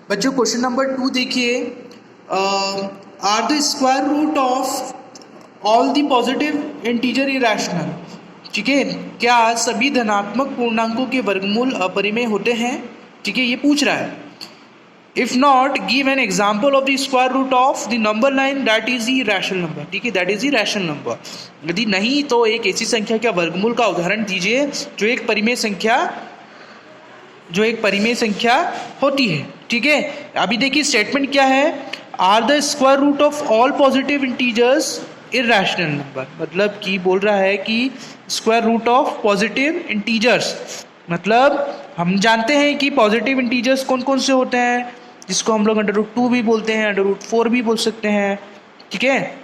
बच्चों question number 2 देखिए, are the square root of all the positive integer irrational. ठीक है, क्या सभी धनात्मक पूर्णांकों के वर्गमूल अपरिमेय होते हैं? ठीक है, ये पूछ रहा है। If not, give an example of the square root of the number line that is the rational number. ठीक है, that is the rational number. यदि नहीं तो एक ऐसी संख्या का वर्गमूल का उदाहरण दीजिए जो एक परिमेय संख्या होती है। ठीक है, अभी देखिए स्टेटमेंट क्या है, are the square root of all positive integers irrational number. मतलब कि बोल रहा है कि square root of positive integers, मतलब हम जानते हैं कि पॉजिटिव इंटीजर्स कौन कौन से होते हैं, जिसको हम लोग √2 भी बोलते हैं, √4 भी बोल सकते हैं। ठीक है,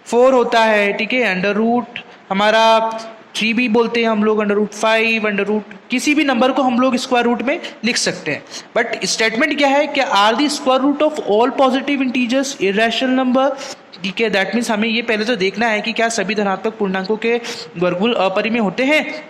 4 होता है। ठीक है, √ हमारा 3 भी बोलते हैं हम लोग, √5, किसी भी नंबर को हम लोग स्क्वायर रूट में लिख सकते हैं। बट स्टेटमेंट क्या है कि are the square root of all positive integers irrational number. ठीक है, दैट मीन्स हमें ये पहले तो देखना है कि क्या सभी धनात्मक पूर्णांकों के वर्गमूल अपरिमेय होते हैं।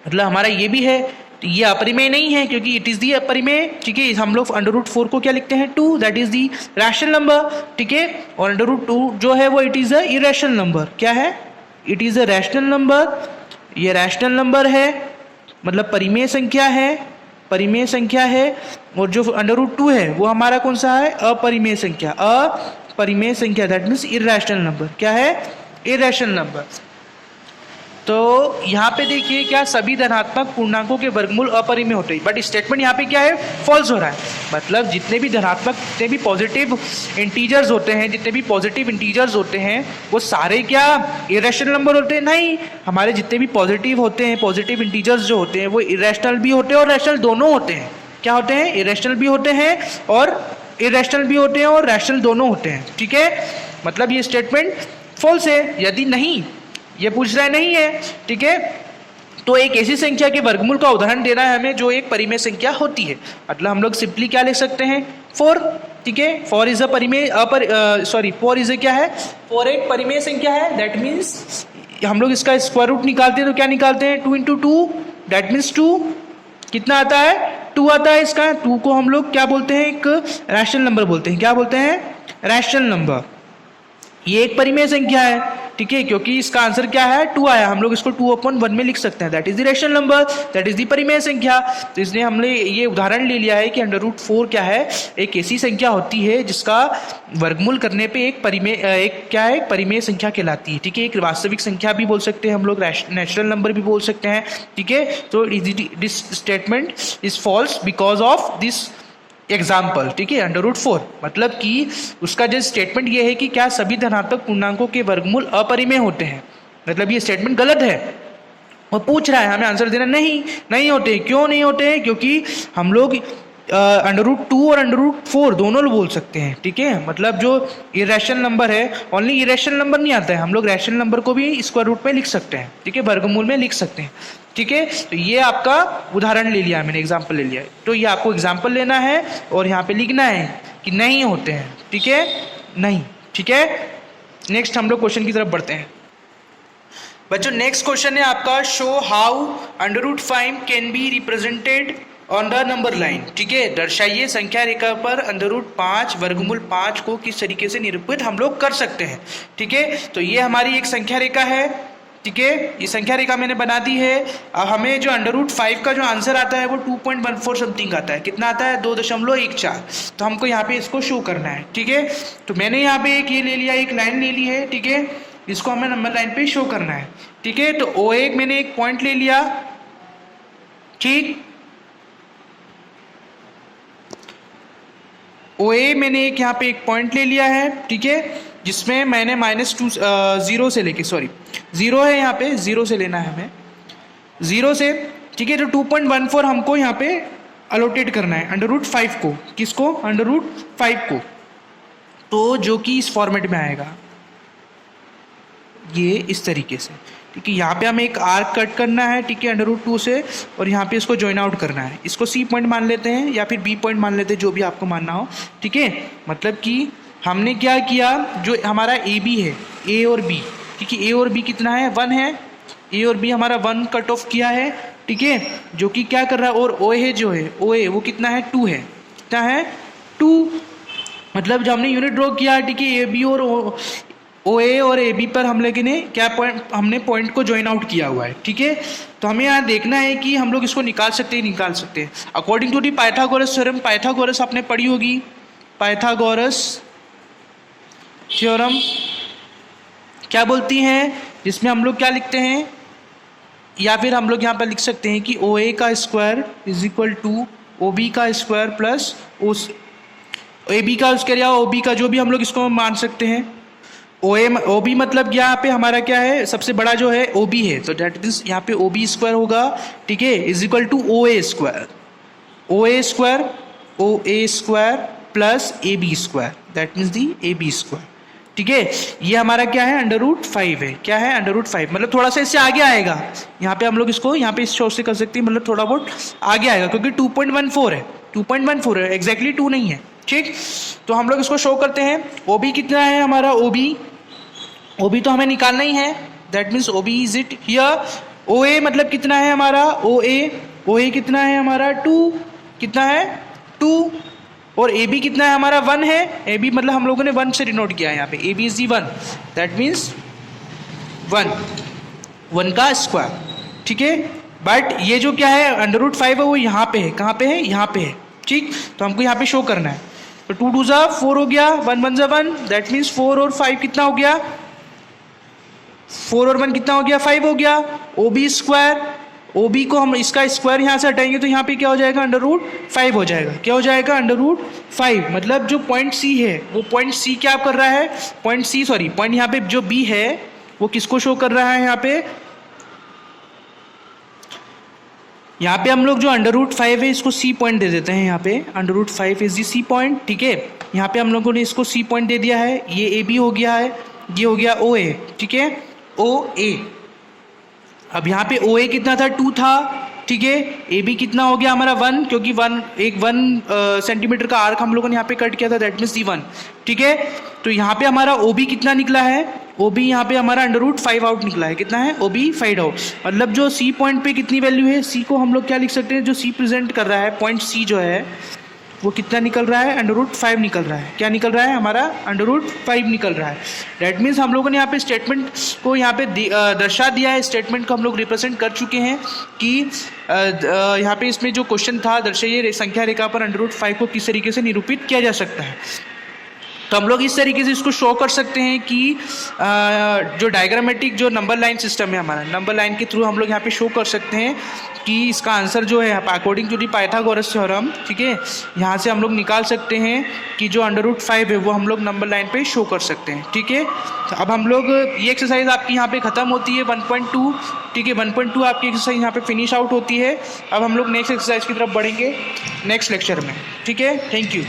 मतलब हमारा ये भी है, तो ये अपरिमेय नहीं है क्योंकि इट इज दी अपरिमेय। ठीक है, हम लोग √4 को क्या लिखते हैं, 2, that is the rational number. ठीक है, और √2 जो है वो it is a irrational number. क्या है, it is a rational number. ये रैशनल नंबर है, मतलब परिमेय संख्या है। और जो √2 है वो हमारा कौन सा है, अपरिमेय संख्या, दैट मीन्स इरैशनल नंबर। क्या है, इरैशनल नंबर। तो यहाँ पे देखिए क्या सभी धनात्मक पूर्णांकों के वर्गमूल अपरिमेय होते हैं, बट स्टेटमेंट यहाँ पे क्या है, फॉल्स हो रहा है। मतलब जितने भी धनात्मक, जितने भी पॉजिटिव इंटीजर्स होते हैं वो सारे क्या इरेशनल नंबर होते हैं? नहीं, हमारे जितने भी पॉजिटिव इंटीजर्स जो होते हैं वो इरेशनल भी होते हैं और रैशनल दोनों होते हैं। क्या होते हैं, इरेशनल भी होते हैं और इरेशनल भी होते हैं और रैशनल दोनों होते हैं। ठीक है, मतलब ये स्टेटमेंट फॉल्स है। यदि नहीं, ये पूछ रहा है नहीं है, ठीक है, तो एक ऐसी संख्या के वर्गमूल का उदाहरण देना है हमें जो एक परिमेय संख्या होती है। मतलब हम लोग सिंपली क्या लिख सकते हैं, 4। ठीक है, 4 इज अ परिमेय, 4 इज क्या है, 4 एक परिमेय संख्या है। दैट मीन्स हम लोग इसका स्क्वायर रूट निकालते हैं तो क्या निकालते हैं, 2 × 2, दैट मीन्स 2 कितना आता है, 2 आता है। इसका 2 को हम लोग क्या बोलते हैं, एक रैशनल नंबर बोलते हैं। क्या बोलते हैं, रैशनल नंबर। ये एक परिमेय संख्या है। ठीक है, क्योंकि इसका आंसर क्या है, 2 आया, हम लोग इसको 2/1 में लिख सकते हैं। That is the rational number, that is the परिमेय संख्या। तो इसलिए हमने ये उदाहरण ले लिया है कि √4 क्या है, एक ऐसी संख्या होती है जिसका वर्गमूल करने पे एक परिमेय संख्या कहलाती है। ठीक है, एक वास्तविक संख्या भी बोल सकते हैं हम लोग, नेचुरल नंबर भी बोल सकते हैं। ठीक है, तो this statement is false because of this example. ठीक है, √4 मतलब कि उसका जो स्टेटमेंट ये है कि क्या सभी धनात्मक पूर्णांकों के वर्गमूल अपरिमेय होते हैं। मतलब ये स्टेटमेंट गलत है। वो पूछ रहा है हमें आंसर देना, नहीं होते। क्यों नहीं होते, क्योंकि हम लोग √2 और √4 दोनों बोल सकते हैं। ठीक है, मतलब जो इरेशनल नंबर है, ओनली इरेशनल नंबर नहीं आता है, हम लोग रैशनल नंबर को भी स्क्वायर रूट में लिख सकते हैं। ठीक है, वर्गमूल में लिख सकते हैं। ठीक है, तो ये आपका उदाहरण ले लिया, मैंने एग्जाम्पल ले लिया है। तो ये आपको एग्जाम्पल लेना है और यहाँ पे लिखना है कि नहीं होते हैं। ठीक है, नहीं। ठीक है, नेक्स्ट हम लोग क्वेश्चन की तरफ बढ़ते हैं। बच्चों नेक्स्ट क्वेश्चन है आपका, show how √5 can be represented on the number line. ठीक है, दर्शाइए संख्या रेखा पर √5 वर्गमूल 5 को किस तरीके से निरूपित हम लोग कर सकते हैं। ठीक है, तो ये हमारी एक संख्या रेखा है। ठीक है, ये संख्या रेखा मैंने बना दी है। अब हमें जो √5 का जो आंसर आता है वो 2.14 समथिंग आता है। कितना आता है, 2.14। तो हमको यहाँ पे इसको शो करना है। ठीक है, तो मैंने यहाँ पे एक ये ले लिया, एक लाइन ले ली है। ठीक है, इसको हमें नंबर लाइन पे शो करना है। ठीक है, तो O1 मैंने एक पॉइंट ले लिया। ठीक, OA मैंने एक यहाँ पे एक पॉइंट ले लिया है। ठीक है, जिसमें मैंने -0 से लेके 0 है, यहाँ पे 0 से लेना है हमें, 0 से। ठीक है, तो 2.14 हमको यहाँ पे अलोटेट करना है √5 को। किसको, √5 को। तो जो कि इस फॉर्मेट में आएगा, ये इस तरीके से। ठीक है, यहाँ पे हमें एक आर्क कट करना है। ठीक है, √2 से, और यहाँ पे इसको ज्वाइन आउट करना है। इसको C पॉइंट मान लेते हैं या फिर B पॉइंट मान लेते हैं, जो भी आपको मानना हो। ठीक है, मतलब कि हमने क्या किया, जो हमारा AB है, A और B। ठीक है, A और B कितना है, 1 है। A और B हमारा 1 कट ऑफ किया है। ठीक है, जो कि क्या कर रहा है, और ओ ए जो है ओ ए वो कितना है 2 है, कितना है 2, मतलब जो हमने यूनिट ड्रॉ किया, ठीक है, ए बी और ओ ए और ए बी पर हम लोगों ने क्या पॉइंट, हमने पॉइंट को ज्वाइन आउट किया हुआ है, ठीक है। तो हमें यहाँ देखना है कि हम लोग इसको निकाल सकते हैं। According to the Pythagoras theorem, Pythagoras आपने पढ़ी होगी, पाइथागोरस थ्योरम क्या बोलती हैं, जिसमें हम लोग क्या लिखते हैं, या फिर हम लोग यहाँ पर लिख सकते हैं कि ओ ए का square is equal to O B का स्क्वायर प्लस ए बी का स्क्वायर या ओ बी का, जो भी हम लोग इसको मान सकते हैं। ओ बी मतलब यहाँ पे हमारा क्या है, सबसे बड़ा जो है ओ बी है, तो दैट मीन्स यहाँ पे ओ बी स्क्वायर होगा, ठीक है, is equal to O A square plus A B square, that means the A B square, ठीक है। ये हमारा क्या है, √5 है, क्या है √5, मतलब थोड़ा सा इससे आगे आएगा, यहाँ पे हम लोग इसको यहाँ पे इस शो से कर सकते हैं, मतलब थोड़ा बहुत आगे आएगा, क्योंकि 2.14 है, एग्जैक्टली 2 नहीं है, ठीक। तो हम लोग इसको शो करते हैं। ओ बी कितना है हमारा, ओ बी तो हमें निकालना ही है, that means O B is it here. O A मतलब कितना है हमारा, ओ ए कितना है हमारा 2, कितना है 2, और ए बी कितना है हमारा 1 है, ए बी मतलब हम लोगों ने 1 से डिनोट किया है यहाँ पे, A B is the 1, that means 1 का स्क्वायर, ठीक है। बट ये जो क्या है √5 है वो यहाँ पे है, कहाँ पे है, यहाँ पे है, ठीक। तो हमको यहाँ पे शो करना है, तो 2 2 जा 4 हो गया, 1 1 जा 1, दैट मीन्स 4 और 5 कितना हो गया, 4 और 1 कितना हो गया, 5 हो गया। O B square, O B को हम इसका स्क्वायर यहाँ से हटाएंगे तो यहाँ पे क्या हो जाएगा, √5 हो जाएगा, क्या हो जाएगा √5, मतलब जो पॉइंट सी है वो पॉइंट सी क्या कर रहा है, पॉइंट यहाँ पे जो बी है वो किसको शो कर रहा है, यहाँ पे हम लोग जो √5 है इसको सी पॉइंट दे देते हैं, यहाँ पे √5 इज दी सी पॉइंट, ठीक है। यहाँ पे हम लोगों ने इसको सी पॉइंट दे दिया है, ये ए बी हो गया है, ये हो गया ओ ए, ठीक है, ओ ए। अब यहाँ पे ओ ए कितना था, 2 था, ठीक है, ए बी कितना हो गया हमारा 1, क्योंकि 1 सेंटीमीटर का आर्क हम लोगों ने यहाँ पे कट किया था, दैट मीन्स दी 1, ठीक है। तो यहाँ पे हमारा ओ बी कितना निकला है, ओ बी यहाँ पे हमारा √5 आउट निकला है, कितना है, ओ बी 5 आउट, मतलब जो सी पॉइंट पे कितनी वैल्यू है, सी को हम लोग क्या लिख सकते हैं, जो सी प्रेजेंट कर रहा है, पॉइंट सी जो है वो कितना निकल रहा है, √5 निकल रहा है, क्या निकल रहा है हमारा, √5 निकल रहा है। दैट मीन्स हम लोगों ने यहाँ पे स्टेटमेंट को यहाँ पे दर्शा दिया है, स्टेटमेंट को हम लोग रिप्रेजेंट कर चुके हैं कि यहाँ पे इसमें जो क्वेश्चन था, दर्शाइए संख्या रेखा पर √5 को किस तरीके से निरूपित किया जा सकता है। तो हम लोग इस तरीके से इसको शो कर सकते हैं कि जो डायग्रामेटिक जो नंबर लाइन सिस्टम है हमारा, नंबर लाइन के थ्रू हम लोग यहाँ पे शो कर सकते हैं कि इसका आंसर जो है according to the Pythagoras theorem, ठीक है, यहाँ से हम लोग निकाल सकते हैं कि जो √5 है वो हम लोग नंबर लाइन पे शो कर सकते हैं, ठीक है। तो अब हम लोग ये एक्सरसाइज आपकी यहाँ पे ख़त्म होती है 1.2, ठीक है, 1.2 आपकी एक्सरसाइज यहाँ पे फिनिश आउट होती है। अब हम लोग नेक्स्ट एक्सरसाइज की तरफ बढ़ेंगे नेक्स्ट लेक्चर में, ठीक है। Thank you.